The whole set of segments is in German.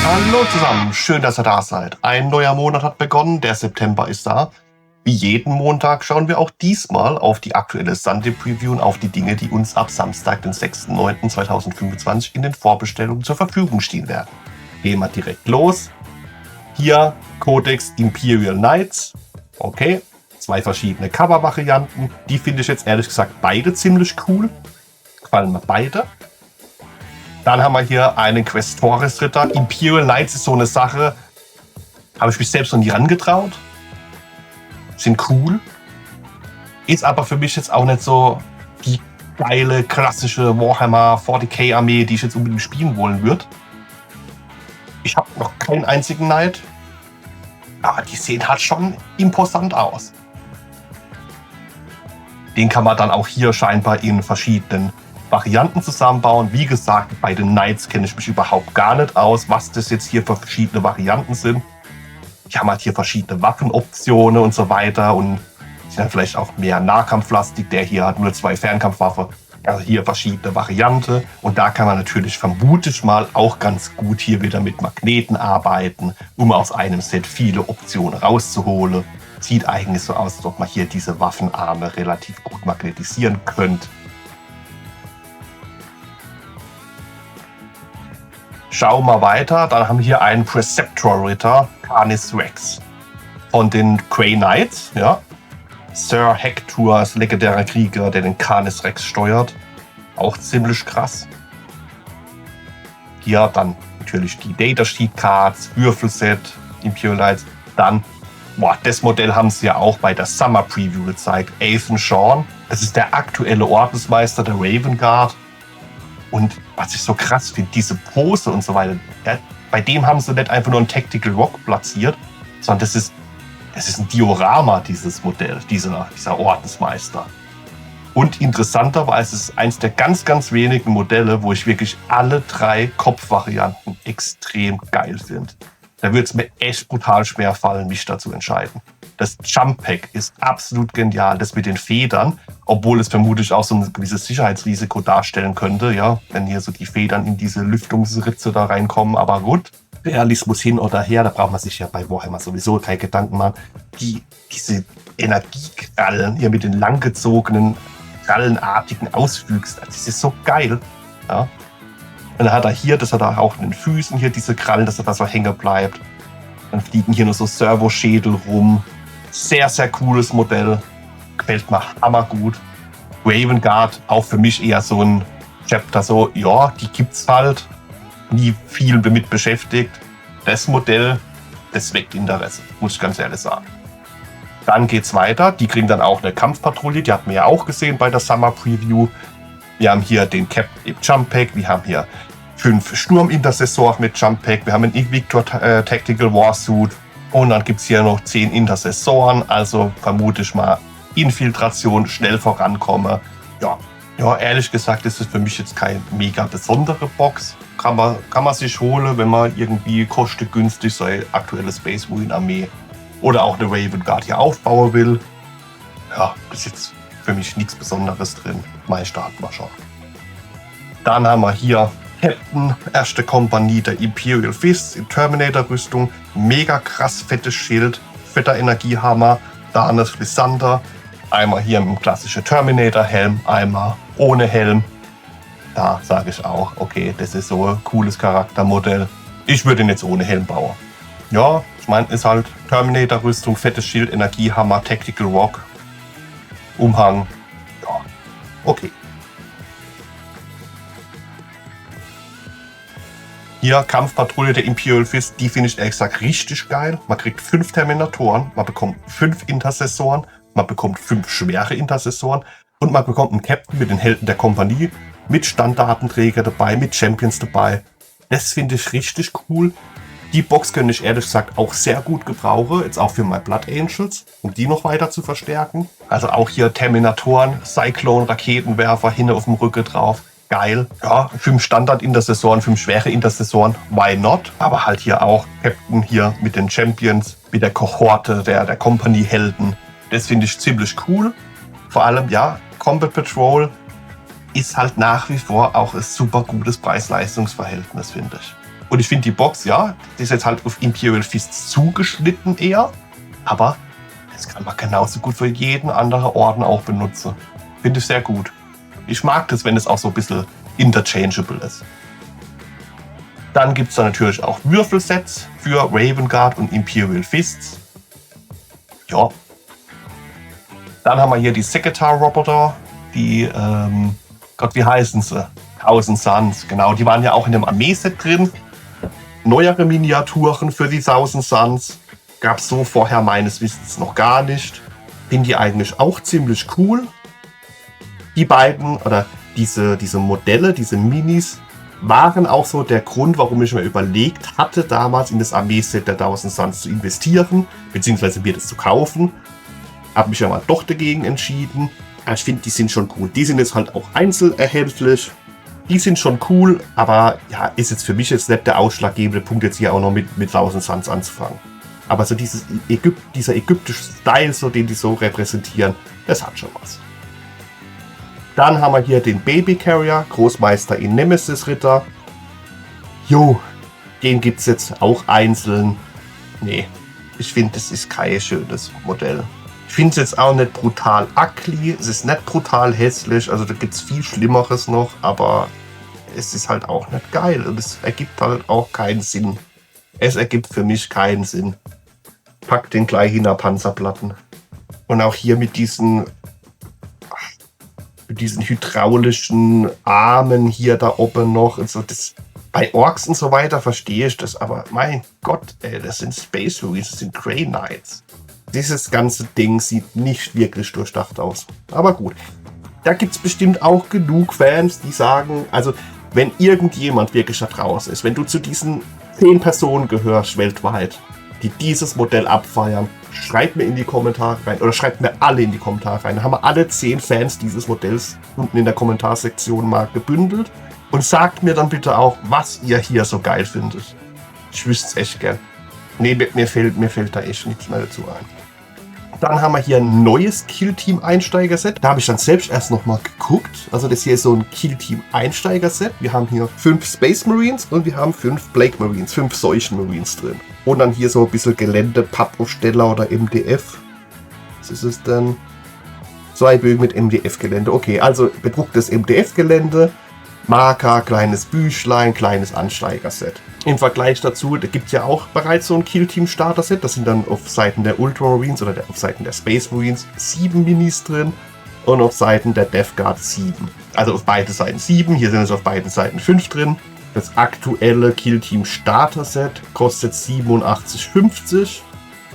Hallo zusammen, schön, dass ihr da seid. Ein neuer Monat hat begonnen, der September ist da. Wie jeden Montag schauen wir auch diesmal auf die aktuelle Sunday Preview und auf die Dinge, die uns ab Samstag, den 6.9.2025 in den Vorbestellungen zur Verfügung stehen werden. Gehen wir direkt los. Hier Codex Imperial Knights. Okay, 2 verschiedene Cover-Varianten. Die finde ich jetzt ehrlich gesagt beide ziemlich cool. Gefallen mir beide. Dann haben wir hier einen Questores-Ritter. Imperial Knights ist so eine Sache, habe ich mich selbst noch nie rangetraut. Sind cool. Ist aber für mich jetzt auch nicht so die geile, klassische Warhammer 40k-Armee, die ich jetzt unbedingt spielen wollen würde. Ich habe noch keinen einzigen Knight. Aber die sehen halt schon imposant aus. Den kann man dann auch hier scheinbar in verschiedenen Varianten zusammenbauen. Wie gesagt, bei den Knights kenne ich mich überhaupt gar nicht aus, was das jetzt hier für verschiedene Varianten sind. Die haben halt hier verschiedene Waffenoptionen und so weiter und sind dann vielleicht auch mehr nahkampflastig. Der hier hat nur 2 Fernkampfwaffen. Also hier verschiedene Varianten. Und da kann man natürlich vermutlich mal auch ganz gut hier wieder mit Magneten arbeiten, um aus einem Set viele Optionen rauszuholen. Sieht eigentlich so aus, als ob man hier diese Waffenarme relativ gut magnetisieren könnte. Schauen wir weiter, dann haben wir hier einen Preceptor-Ritter, Canis Rex. Von den Grey Knights, ja. Sir Hector ist legendärer Krieger, der den Canis Rex steuert. Auch ziemlich krass. Hier dann natürlich die Datasheet Cards, Würfelset, Imperial Knights. Dann, das Modell haben sie ja auch bei der Summer Preview gezeigt. Athan Sean, das ist der aktuelle Ordensmeister der Raven Guard. Und was ich so krass finde, diese Pose und so weiter, ja, bei dem haben sie nicht einfach nur einen Tactical Rock platziert, sondern das ist ein Diorama, dieses Modell, dieser Ordensmeister. Und interessanterweise ist es eins der ganz, ganz wenigen Modelle, wo ich wirklich alle 3 Kopfvarianten extrem geil finde. Da würde es mir echt brutal schwer fallen, mich da zu entscheiden. Das Jump Pack ist absolut genial, das mit den Federn, obwohl es vermutlich auch so ein gewisses Sicherheitsrisiko darstellen könnte, ja, wenn hier so die Federn in diese Lüftungsritze da reinkommen. Aber gut, Realismus hin oder her, da braucht man sich ja bei Warhammer sowieso keine Gedanken machen. Diese Energiekrallen hier mit den langgezogenen, krallenartigen Auswüchsen, das ist so geil. Ja. Und dann hat er hier, das hat er auch in den Füßen hier, diese Krallen, dass er da so hängen bleibt. Dann fliegen hier nur so Servoschädel rum. Sehr, sehr cooles Modell. Gefällt mir hammergut. Raven Guard, auch für mich eher so ein Chapter, so, ja, die gibt's halt. Nie viel damit beschäftigt. Das Modell, das weckt Interesse, muss ich ganz ehrlich sagen. Dann geht's weiter. Die kriegen dann auch eine Kampfpatrouille. Die hatten wir ja auch gesehen bei der Summer Preview. Wir haben hier den Captain im Jump Pack. Wir haben hier 5 Sturmintercessoren mit Jump Pack. Wir haben einen Invictor Tactical Warsuit. Und dann gibt es hier noch 10 Intercessoren. Also vermute ich mal Infiltration, schnell vorankommen. Ja, ehrlich gesagt ist es für mich jetzt keine mega besondere Box. Kann man sich holen, wenn man irgendwie kostengünstig so eine aktuelle Space Marine Armee oder auch eine Raven Guard hier aufbauen will. Ja, ist jetzt für mich nichts Besonderes drin. Mal starten wir schon. Dann haben wir hier Captain, 1. Kompanie der Imperial Fist in Terminator-Rüstung. Mega krass fettes Schild, fetter Energiehammer. Da eine Lysander. Einmal hier mit dem klassischen Terminator-Helm, einmal ohne Helm. Da sage ich auch, okay, das ist so ein cooles Charaktermodell. Ich würde ihn jetzt ohne Helm bauen. Ja, ich meine, ist halt Terminator-Rüstung, fettes Schild, Energiehammer, Tactical Rock, Umhang. Ja, okay. Hier Kampfpatrouille der Imperial Fist, die finde ich ehrlich gesagt richtig geil. Man kriegt 5 Terminatoren, man bekommt 5 Intercessoren, man bekommt 5 schwere Intercessoren und man bekommt einen Captain mit den Helden der Kompanie, mit Standardenträger dabei, mit Champions dabei. Das finde ich richtig cool. Die Box könnte ich ehrlich gesagt auch sehr gut gebrauchen, jetzt auch für meine Blood Angels, um die noch weiter zu verstärken. Also auch hier Terminatoren, Cyclone, Raketenwerfer, hinten auf dem Rücken drauf. Geil. Ja, 5 Standard-Intercessoren, 5 schwere Intercessoren, why not? Aber halt hier auch Captain hier mit den Champions, mit der Kohorte der Company-Helden. Das finde ich ziemlich cool. Vor allem, ja, Combat Patrol ist halt nach wie vor auch ein super gutes Preis-Leistungs-Verhältnis, finde ich. Und ich finde die Box, ja, die ist jetzt halt auf Imperial Fists zugeschnitten eher, aber das kann man genauso gut für jeden anderen Orden auch benutzen. Finde ich sehr gut. Ich mag das, wenn es auch so ein bisschen interchangeable ist. Dann gibt es da natürlich auch Würfelsets für Raven Guard und Imperial Fists. Ja. Dann haben wir hier die Secretary-Roboter, die, Gott, wie heißen sie? 1000 Suns, genau. Die waren ja auch in dem Armeeset drin. Neuere Miniaturen für die 1000 Suns. Gab es so vorher meines Wissens noch gar nicht. Finde die eigentlich auch ziemlich cool. Die beiden, oder diese Modelle, diese Minis, waren auch so der Grund, warum ich mir überlegt hatte, damals in das Armeeset der 1000 Suns zu investieren, beziehungsweise mir das zu kaufen. Habe mich aber doch dagegen entschieden. Aber ich finde, die sind schon cool. Die sind jetzt halt auch einzeln erhältlich. Die sind schon cool, aber ja, ist jetzt für mich jetzt nicht der ausschlaggebende Punkt, jetzt hier auch noch mit 1000 Suns anzufangen. Aber so dieser ägyptische Style, so den die so repräsentieren, das hat schon was. Dann haben wir hier den Baby Carrier, Großmeister in Nemesis Ritter. Jo, den gibt es jetzt auch einzeln. Nee, ich finde, das ist kein schönes Modell. Ich finde es jetzt auch nicht brutal ugly, es ist nicht brutal hässlich, also da gibt es viel Schlimmeres noch, aber es ist halt auch nicht geil und es ergibt halt auch keinen Sinn. Es ergibt für mich keinen Sinn. Pack den gleich hinter Panzerplatten. Und auch hier mit diesen hydraulischen Armen hier da oben noch. Und so, das, bei Orks und so weiter verstehe ich das, aber mein Gott, ey, das sind Space Marines, das sind Grey Knights. Dieses ganze Ding sieht nicht wirklich durchdacht aus. Aber gut, da gibt es bestimmt auch genug Fans, die sagen, also wenn irgendjemand wirklich da draußen ist, wenn du zu diesen 10 Personen gehörst weltweit, die dieses Modell abfeiern, schreibt mir in die Kommentare rein oder schreibt mir alle in die Kommentare rein. Dann haben wir alle 10 Fans dieses Modells unten in der Kommentarsektion mal gebündelt und sagt mir dann bitte auch, was ihr hier so geil findet. Ich wüsste es echt gern. Nee, mir fällt da echt nichts mehr dazu ein. Dann haben wir hier ein neues Kill-Team-Einsteiger-Set. Da habe ich dann selbst erst nochmal geguckt. Also das hier ist so ein Kill-Team-Einsteiger-Set. Wir haben hier 5 Space Marines und wir haben 5 Plague Marines, 5 Seuchen Marines drin. Und dann hier so ein bisschen Gelände, Pappaufsteller oder MDF. Was ist es denn? 2 Bögen mit MDF-Gelände. Okay, also bedrucktes MDF-Gelände. Marker, kleines Büchlein, kleines Ansteiger-Set. Im Vergleich dazu, da gibt es ja auch bereits so ein Kill-Team-Starter-Set. Das sind dann auf Seiten der Ultramarines oder auf Seiten der Space Marines 7 Minis drin und auf Seiten der Death Guard 7. Also auf beide Seiten 7, hier sind es auf beiden Seiten 5 drin. Das aktuelle Kill-Team-Starter-Set kostet 87,50.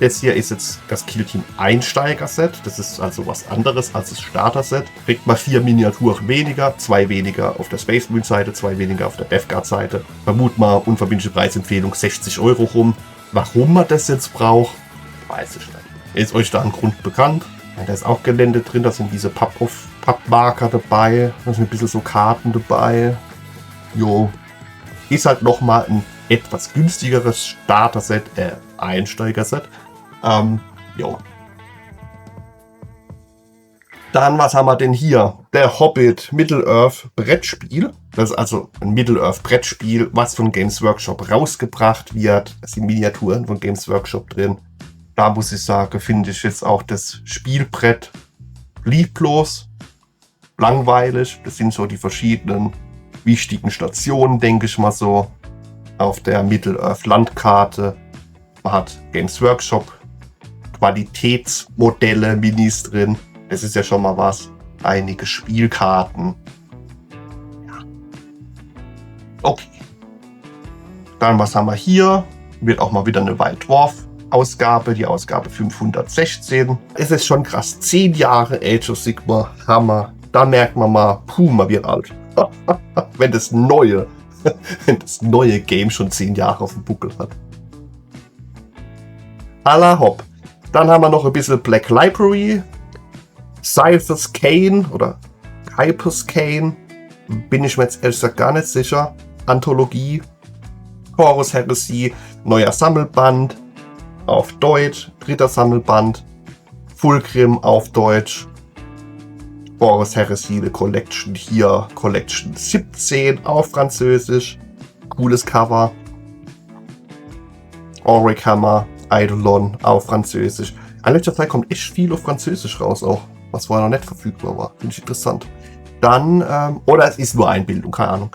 Das hier ist jetzt das Kill-Team-Einsteiger-Set. Das ist also was anderes als das Starter-Set. Kriegt man 4 Miniaturen weniger, 2 weniger auf der Space Marine-Seite, 2 weniger auf der Death Guard-Seite. Vermut mal unverbindliche Preisempfehlung 60 € rum. Warum man das jetzt braucht, weiß ich nicht. Ist euch da ein Grund bekannt? Ja, da ist auch Gelände drin, da sind diese Pappmarker dabei, da sind ein bisschen so Karten dabei. Jo. Ist halt nochmal ein etwas günstigeres Starter-Set, Einsteiger-Set. Jo. Dann, was haben wir denn hier? Der Hobbit Middle-earth Brettspiel. Das ist also ein Middle-earth Brettspiel, was von Games Workshop rausgebracht wird. Da sind Miniaturen von Games Workshop drin. Da muss ich sagen, finde ich jetzt auch das Spielbrett lieblos, langweilig. Das sind so die verschiedenen wichtigen Stationen, denke ich mal so, auf der Middle-earth Landkarte. Man hat Games Workshop, Qualitätsmodelle, Minis drin. Das ist ja schon mal was. Einige Spielkarten. Ja. Okay. Dann, was haben wir hier? Wird auch mal wieder eine Wild Dwarf Ausgabe, die Ausgabe 516. Es ist schon krass. 10 Jahre Age of Sigmar. Hammer. Da merkt man mal, man wird alt. wenn das neue Game schon 10 Jahre auf dem Buckel hat. À la hopp. Dann haben wir noch ein bisschen Black Library. Scythes Kane oder Hypers Kane. Bin ich mir jetzt ehrlich gesagt gar nicht sicher. Anthologie. Horus Heresy. Neuer Sammelband. Auf Deutsch. 3. Sammelband. Fulgrim auf Deutsch. Horus Heresy, The Collection hier. Collection 17 auf Französisch. Cooles Cover. Auric Hammer, Eidolon auf Französisch. In letzter Zeit kommt echt viel auf Französisch raus auch, was vorher noch nicht verfügbar war. Finde ich interessant. Dann, oder es ist nur Einbildung, keine Ahnung.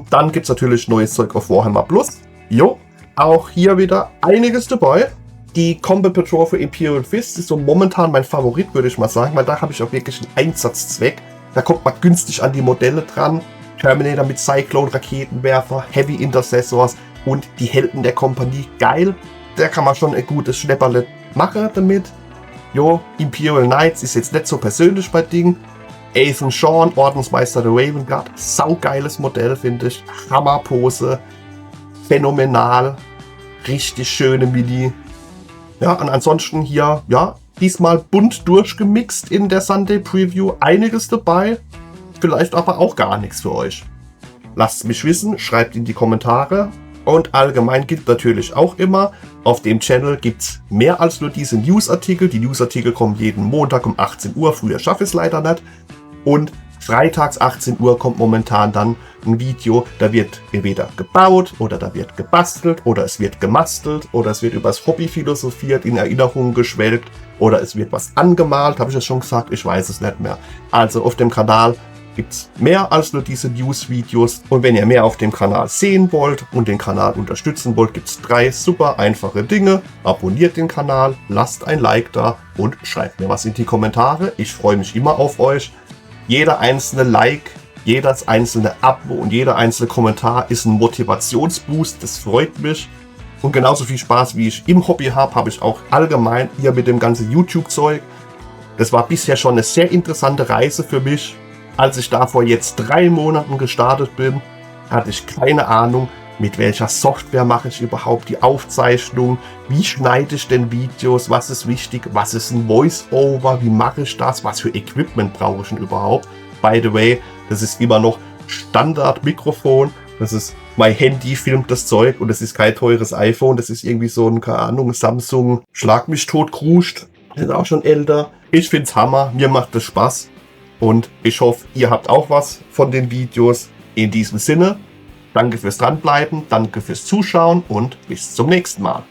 Dann gibt es natürlich neues Zeug auf Warhammer Plus. Jo, auch hier wieder einiges dabei. Die Combat Patrol für Imperial Fist ist so momentan mein Favorit, würde ich mal sagen, weil da habe ich auch wirklich einen Einsatzzweck. Da kommt man günstig an die Modelle dran. Terminator mit Cyclone, Raketenwerfer, Heavy Intercessors und die Helden der Kompanie. Geil. Da kann man schon ein gutes Schnäpperle machen damit. Jo, Imperial Knights ist jetzt nicht so persönlich bei Ding. Ethan Sean, Ordensmeister der Raven Guard. Saugeiles Modell, finde ich. Hammerpose. Phänomenal. Richtig schöne Mini. Ja, und ansonsten hier, ja, diesmal bunt durchgemixt in der Sunday Preview. Einiges dabei, vielleicht aber auch gar nichts für euch. Lasst es mich wissen, schreibt in die Kommentare. Und allgemein gilt natürlich auch immer, auf dem Channel gibt es mehr als nur diese Newsartikel. Die Newsartikel kommen jeden Montag um 18 Uhr, früher schaffe ich es leider nicht. Und freitags 18 Uhr kommt momentan dann ein Video, da wird entweder gebaut oder da wird gebastelt oder es wird gemastelt oder es wird übers Hobby philosophiert, in Erinnerungen geschwelgt oder es wird was angemalt, habe ich das schon gesagt? Ich weiß es nicht mehr. Also auf dem Kanal gibt es mehr als nur diese News-Videos und wenn ihr mehr auf dem Kanal sehen wollt und den Kanal unterstützen wollt, gibt es 3 super einfache Dinge. Abonniert den Kanal, lasst ein Like da und schreibt mir was in die Kommentare. Ich freue mich immer auf euch. Jeder einzelne Like, jedes einzelne Abo und jeder einzelne Kommentar ist ein Motivationsboost. Das freut mich. Und genauso viel Spaß, wie ich im Hobby habe ich auch allgemein hier mit dem ganzen YouTube-Zeug. Das war bisher schon eine sehr interessante Reise für mich. Als ich da vor jetzt 3 Monaten gestartet bin, hatte ich keine Ahnung, mit welcher Software mache ich überhaupt die Aufzeichnung, wie schneide ich denn Videos, was ist wichtig, was ist ein Voice-Over, wie mache ich das, was für Equipment brauche ich denn überhaupt. By the way, das ist immer noch Standard-Mikrofon, das ist mein Handy, filmt das Zeug und das ist kein teures iPhone, das ist irgendwie so ein, keine Ahnung, Samsung Schlag mich tot kruscht, das ist auch schon älter. Ich find's Hammer, mir macht es Spaß und ich hoffe, ihr habt auch was von den Videos. In diesem Sinne, danke fürs Dranbleiben, danke fürs Zuschauen und bis zum nächsten Mal.